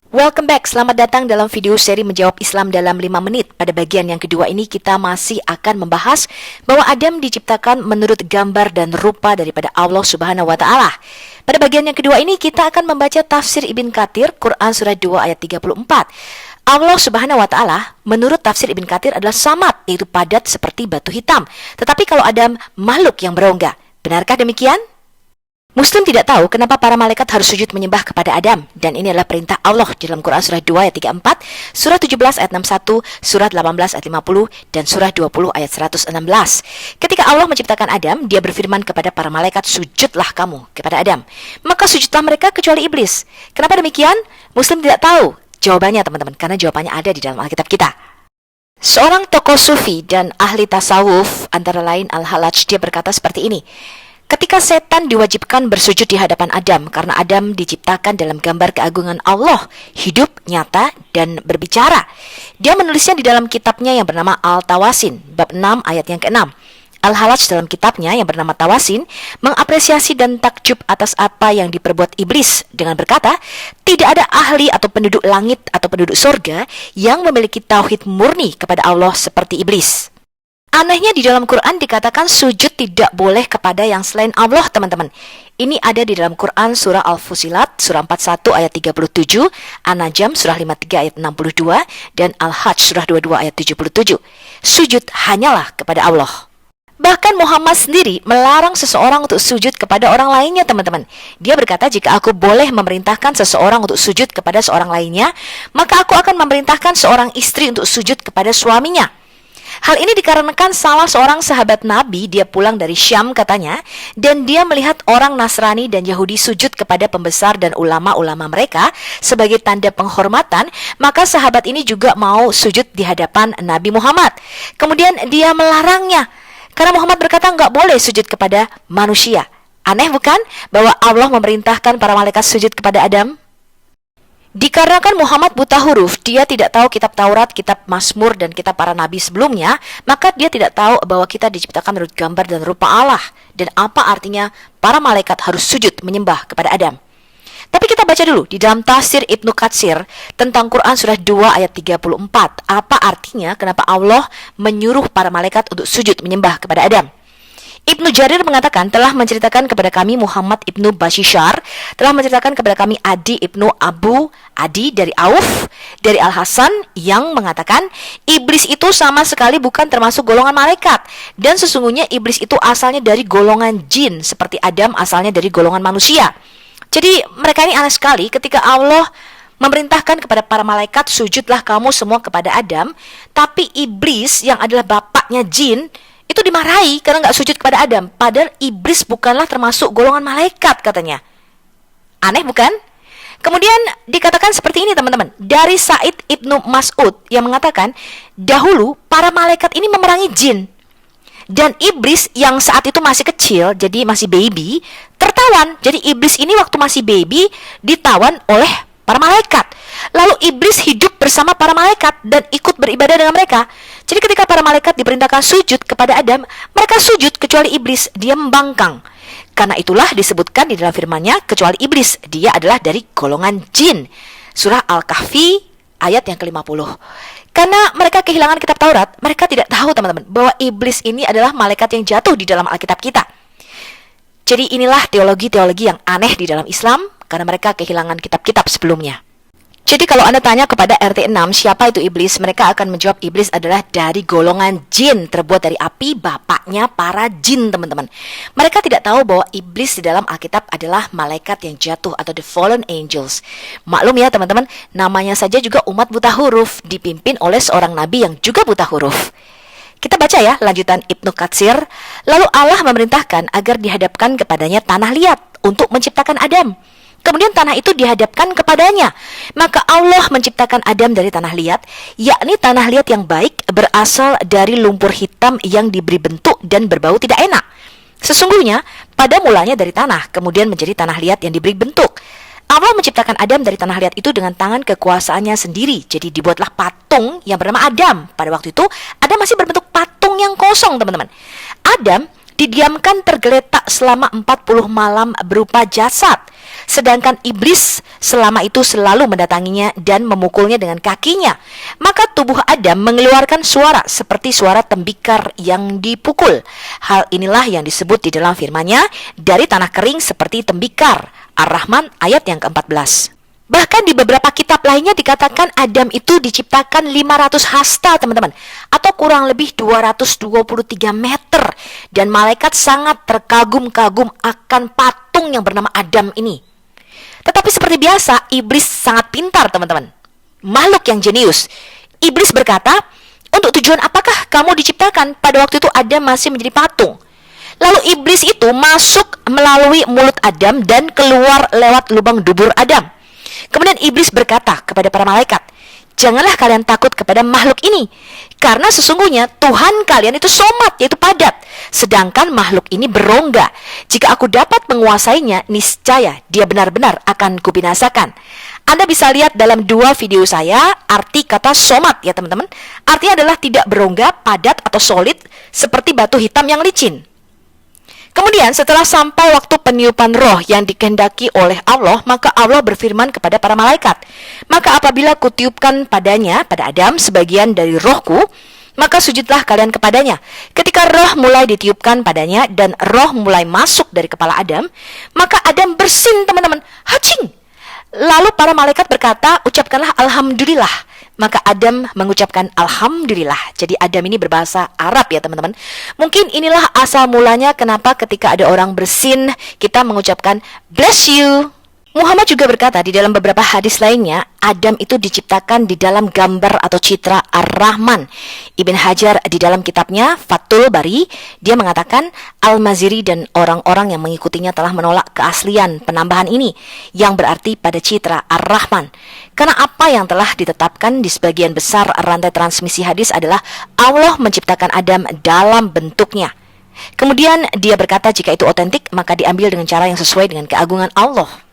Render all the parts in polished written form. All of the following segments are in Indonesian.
Welcome back, selamat datang dalam video seri Menjawab Islam dalam 5 menit. Pada bagian yang kedua ini kita masih akan membahas bahwa Adam diciptakan menurut gambar dan rupa daripada Allah Subhanahu wa Ta'ala. Pada bagian yang kedua ini kita akan membaca tafsir Ibn Katsir, Quran surah 2 ayat 34. Allah Subhanahu wa Ta'ala menurut tafsir Ibn Katsir adalah samad, yaitu padat seperti batu hitam. Tetapi kalau Adam makhluk yang berongga. Benarkah demikian? Muslim tidak tahu kenapa para malaikat harus sujud menyembah kepada Adam, dan ini adalah perintah Allah dalam Quran surah 2 ayat 34, surah 17 ayat 61, surah 18 ayat 50, dan surah 20 ayat 116. Ketika Allah menciptakan Adam, dia berfirman kepada para malaikat, sujudlah kamu kepada Adam. Maka sujudlah mereka kecuali iblis. Kenapa demikian? Muslim tidak tahu jawabannya teman-teman, karena jawabannya ada di dalam Alkitab kita. Seorang tokoh sufi dan ahli tasawuf, antara lain Al-Halaj, dia berkata seperti ini. Ketika setan diwajibkan bersujud di hadapan Adam karena Adam diciptakan dalam gambar keagungan Allah, hidup, nyata, dan berbicara. Dia menulisnya di dalam kitabnya yang bernama Al-Tawasin, bab 6 ayat yang ke-6. Al-Halaj dalam kitabnya yang bernama Tawasin mengapresiasi dan takjub atas apa yang diperbuat iblis dengan berkata, tidak ada ahli atau penduduk langit atau penduduk surga yang memiliki tauhid murni kepada Allah seperti iblis. Anehnya di dalam Quran dikatakan sujud tidak boleh kepada yang selain Allah, teman-teman. Ini ada di dalam Quran surah Al-Fusilat, surah 41 ayat 37, An-Najm surah 53 ayat 62, dan Al-Hajj surah 22 ayat 77. Sujud hanyalah kepada Allah. Bahkan Muhammad sendiri melarang seseorang untuk sujud kepada orang lainnya, teman-teman. Dia berkata, jika aku boleh memerintahkan seseorang untuk sujud kepada seorang lainnya, maka aku akan memerintahkan seorang istri untuk sujud kepada suaminya. Hal ini dikarenakan salah seorang sahabat Nabi, dia pulang dari Syam katanya, dan dia melihat orang Nasrani dan Yahudi sujud kepada pembesar dan ulama-ulama mereka sebagai tanda penghormatan, maka sahabat ini juga mau sujud di hadapan Nabi Muhammad. Kemudian dia melarangnya, karena Muhammad berkata nggak boleh sujud kepada manusia. Aneh bukan bahwa Allah memerintahkan para malaikat sujud kepada Adam? Dikarenakan Muhammad buta huruf, dia tidak tahu kitab Taurat, kitab Mazmur, dan kitab para nabi sebelumnya, maka dia tidak tahu bahwa kita diciptakan menurut gambar dan rupa Allah, dan apa artinya para malaikat harus sujud menyembah kepada Adam. Tapi kita baca dulu di dalam tafsir Ibnu Katsir tentang Quran surah 2 ayat 34. Apa artinya kenapa Allah menyuruh para malaikat untuk sujud menyembah kepada Adam? Ibnu Jarir mengatakan telah menceritakan kepada kami Muhammad ibnu Bashishar, telah menceritakan kepada kami Adi ibnu Abu Adi dari Auf, dari Al-Hasan yang mengatakan iblis itu sama sekali bukan termasuk golongan malaikat, dan sesungguhnya iblis itu asalnya dari golongan jin seperti Adam asalnya dari golongan manusia. Jadi mereka ini aneh sekali ketika Allah memerintahkan kepada para malaikat sujudlah kamu semua kepada Adam, tapi iblis yang adalah bapaknya jin itu dimarahi karena nggak sujud kepada Adam, padahal iblis bukanlah termasuk golongan malaikat katanya. Aneh bukan? Kemudian dikatakan seperti ini teman-teman, dari Sa'id ibnu Mas'ud yang mengatakan dahulu para malaikat ini memerangi jin, dan iblis yang saat itu masih kecil, jadi masih baby, tertawan. Jadi iblis ini waktu masih baby ditawan oleh para malaikat. Lalu iblis hidup bersama para malaikat dan ikut beribadah dengan mereka. Jadi ketika para malaikat diperintahkan sujud kepada Adam, mereka sujud kecuali iblis, dia membangkang. Karena itulah disebutkan di dalam firman-Nya kecuali iblis, dia adalah dari golongan jin. Surah Al-Kahfi ayat yang ke-50. Karena mereka kehilangan kitab Taurat, mereka tidak tahu teman-teman bahwa iblis ini adalah malaikat yang jatuh di dalam Alkitab kita. Jadi inilah teologi-teologi yang aneh di dalam Islam karena mereka kehilangan kitab-kitab sebelumnya. Jadi kalau Anda tanya kepada RT 6 siapa itu iblis, mereka akan menjawab iblis adalah dari golongan jin, terbuat dari api, bapaknya para jin, teman-teman. Mereka tidak tahu bahwa iblis di dalam Alkitab adalah malaikat yang jatuh atau the fallen angels. Maklum ya teman-teman, namanya saja juga umat buta huruf, dipimpin oleh seorang nabi yang juga buta huruf. Kita baca ya lanjutan Ibnu Katsir. Lalu Allah memerintahkan agar dihadapkan kepadanya tanah liat untuk menciptakan Adam. Kemudian tanah itu dihadapkan kepadanya. Maka Allah menciptakan Adam dari tanah liat, yakni tanah liat yang baik, berasal dari lumpur hitam yang diberi bentuk dan berbau tidak enak. Sesungguhnya pada mulanya dari tanah, kemudian menjadi tanah liat yang diberi bentuk. Allah menciptakan Adam dari tanah liat itu dengan tangan kekuasaannya sendiri. Jadi dibuatlah patung yang bernama Adam. Pada waktu itu Adam masih berbentuk patung yang kosong, teman-teman. Adam didiamkan tergeletak selama 40 malam berupa jasad. Sedangkan iblis selama itu selalu mendatanginya dan memukulnya dengan kakinya. Maka tubuh Adam mengeluarkan suara seperti suara tembikar yang dipukul. Hal inilah yang disebut di dalam firman-Nya, dari tanah kering seperti tembikar. Ar-Rahman ayat yang ke-14. Bahkan di beberapa kitab lainnya dikatakan Adam itu diciptakan 500 hasta, teman-teman, atau kurang lebih 223 meter. Dan malaikat sangat terkagum-kagum akan patung yang bernama Adam ini. Tetapi seperti biasa, iblis sangat pintar, teman-teman. Makhluk yang jenius. Iblis berkata, untuk tujuan apakah kamu diciptakan? Pada waktu itu Adam masih menjadi patung. Lalu iblis itu masuk melalui mulut Adam dan keluar lewat lubang dubur Adam. Kemudian iblis berkata kepada para malaikat, janganlah kalian takut kepada makhluk ini, karena sesungguhnya Tuhan kalian itu somat, yaitu padat, sedangkan makhluk ini berongga. Jika aku dapat menguasainya, niscaya dia benar-benar akan kubinasakan. Anda bisa lihat dalam 2 video saya arti kata somat, ya teman-teman. Artinya adalah tidak berongga, padat atau solid, seperti batu hitam yang licin. Kemudian setelah sampai waktu peniupan roh yang dikehendaki oleh Allah, maka Allah berfirman kepada para malaikat, maka apabila kutiupkan padanya, pada Adam, sebagian dari rohku, maka sujudlah kalian kepadanya. Ketika roh mulai ditiupkan padanya dan roh mulai masuk dari kepala Adam, maka Adam bersin, teman-teman. Hacing! Lalu para malaikat berkata, ucapkanlah Alhamdulillah. Maka Adam mengucapkan Alhamdulillah. Jadi Adam ini berbahasa Arab, ya teman-teman. Mungkin inilah asal mulanya kenapa ketika ada orang bersin, kita mengucapkan bless you. Muhammad juga berkata di dalam beberapa hadis lainnya, Adam itu diciptakan di dalam gambar atau citra Ar-Rahman. Ibn Hajar di dalam kitabnya Fathul Bari, dia mengatakan Al-Maziri dan orang-orang yang mengikutinya telah menolak keaslian penambahan ini, yang berarti pada citra Ar-Rahman. Karena apa yang telah ditetapkan di sebagian besar rantai transmisi hadis adalah Allah menciptakan Adam dalam bentuknya. Kemudian dia berkata jika itu otentik, maka diambil dengan cara yang sesuai dengan keagungan Allah.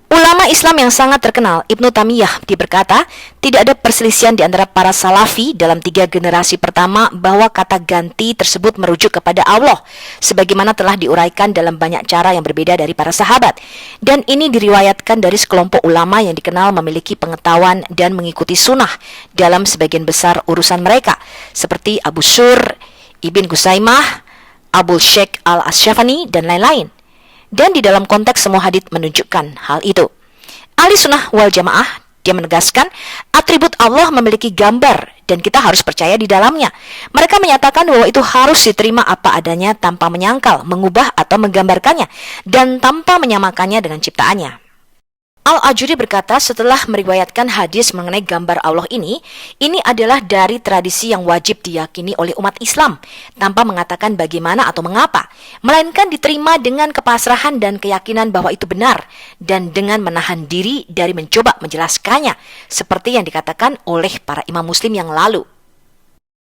Ulama Islam yang sangat terkenal, Ibnu Taimiyah, dia berkata, tidak ada perselisihan di antara para salafi dalam 3 generasi pertama bahwa kata ganti tersebut merujuk kepada Allah, sebagaimana telah diuraikan dalam banyak cara yang berbeda dari para sahabat. Dan ini diriwayatkan dari sekelompok ulama yang dikenal memiliki pengetahuan dan mengikuti sunnah dalam sebagian besar urusan mereka, seperti Abu Sur, Ibn Gusaimah, Abu Sheikh Al-Asyafani, dan lain-lain. Dan di dalam konteks semua hadits menunjukkan hal itu. Ahli sunnah wal jamaah, dia menegaskan atribut Allah memiliki gambar dan kita harus percaya di dalamnya. Mereka menyatakan bahwa itu harus diterima apa adanya tanpa menyangkal, mengubah atau menggambarkannya, dan tanpa menyamakannya dengan ciptaannya. Al-Ajuri berkata setelah meriwayatkan hadis mengenai gambar Allah ini adalah dari tradisi yang wajib diyakini oleh umat Islam, tanpa mengatakan bagaimana atau mengapa, melainkan diterima dengan kepasrahan dan keyakinan bahwa itu benar, dan dengan menahan diri dari mencoba menjelaskannya, seperti yang dikatakan oleh para imam muslim yang lalu.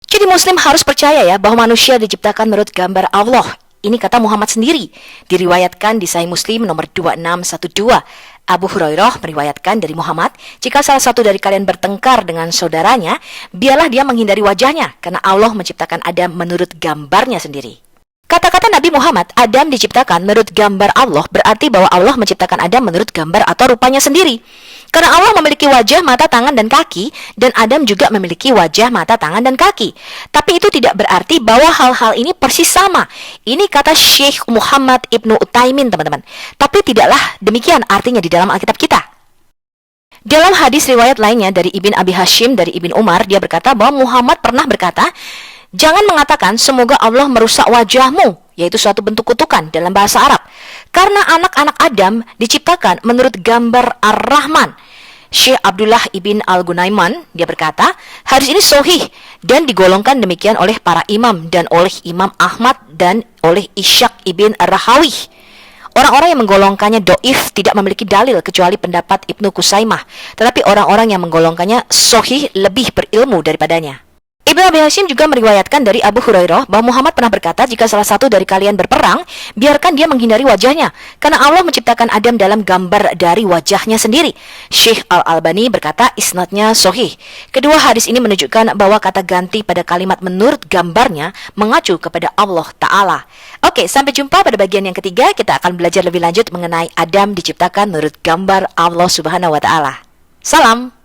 Jadi muslim harus percaya ya bahwa manusia diciptakan menurut gambar Allah. Ini kata Muhammad sendiri, diriwayatkan di Sahih Muslim nomor 2612. Abu Hurairah meriwayatkan dari Muhammad, jika salah satu dari kalian bertengkar dengan saudaranya, biarlah dia menghindari wajahnya, karena Allah menciptakan Adam menurut gambarnya sendiri. Kata-kata Nabi Muhammad, Adam diciptakan menurut gambar Allah, berarti bahwa Allah menciptakan Adam menurut gambar atau rupanya sendiri. Karena Allah memiliki wajah, mata, tangan, dan kaki, dan Adam juga memiliki wajah, mata, tangan, dan kaki. Tapi itu tidak berarti bahwa hal-hal ini persis sama. Ini kata Syekh Muhammad Ibnu Utsaimin, teman-teman. Tapi tidaklah demikian artinya di dalam Alkitab kita. Dalam hadis riwayat lainnya dari Ibn Abi Hashim dari Ibn Umar, dia berkata bahwa Muhammad pernah berkata, jangan mengatakan semoga Allah merusak wajahmu, yaitu suatu bentuk kutukan dalam bahasa Arab. Karena anak-anak Adam diciptakan menurut gambar Ar-Rahman. Syekh Abdullah ibn Al-Gunaiman, dia berkata, hadis ini sahih dan digolongkan demikian oleh para imam dan oleh Imam Ahmad dan oleh Ishaq ibn Rahawih. Orang-orang yang menggolongkannya doif tidak memiliki dalil kecuali pendapat Ibnu Kusaimah, tetapi orang-orang yang menggolongkannya sahih lebih berilmu daripadanya. Ibnu Abi Hashim juga meriwayatkan dari Abu Hurairah bahwa Muhammad pernah berkata, jika salah satu dari kalian berperang, biarkan dia menghindari wajahnya, karena Allah menciptakan Adam dalam gambar dari wajahnya sendiri. Syekh Al-Albani berkata, isnadnya sahih. Kedua hadis ini menunjukkan bahwa kata ganti pada kalimat menurut gambarnya mengacu kepada Allah Ta'ala. Oke, sampai jumpa pada bagian yang ketiga. Kita akan belajar lebih lanjut mengenai Adam diciptakan menurut gambar Allah Subhanahu wa Ta'ala. Salam.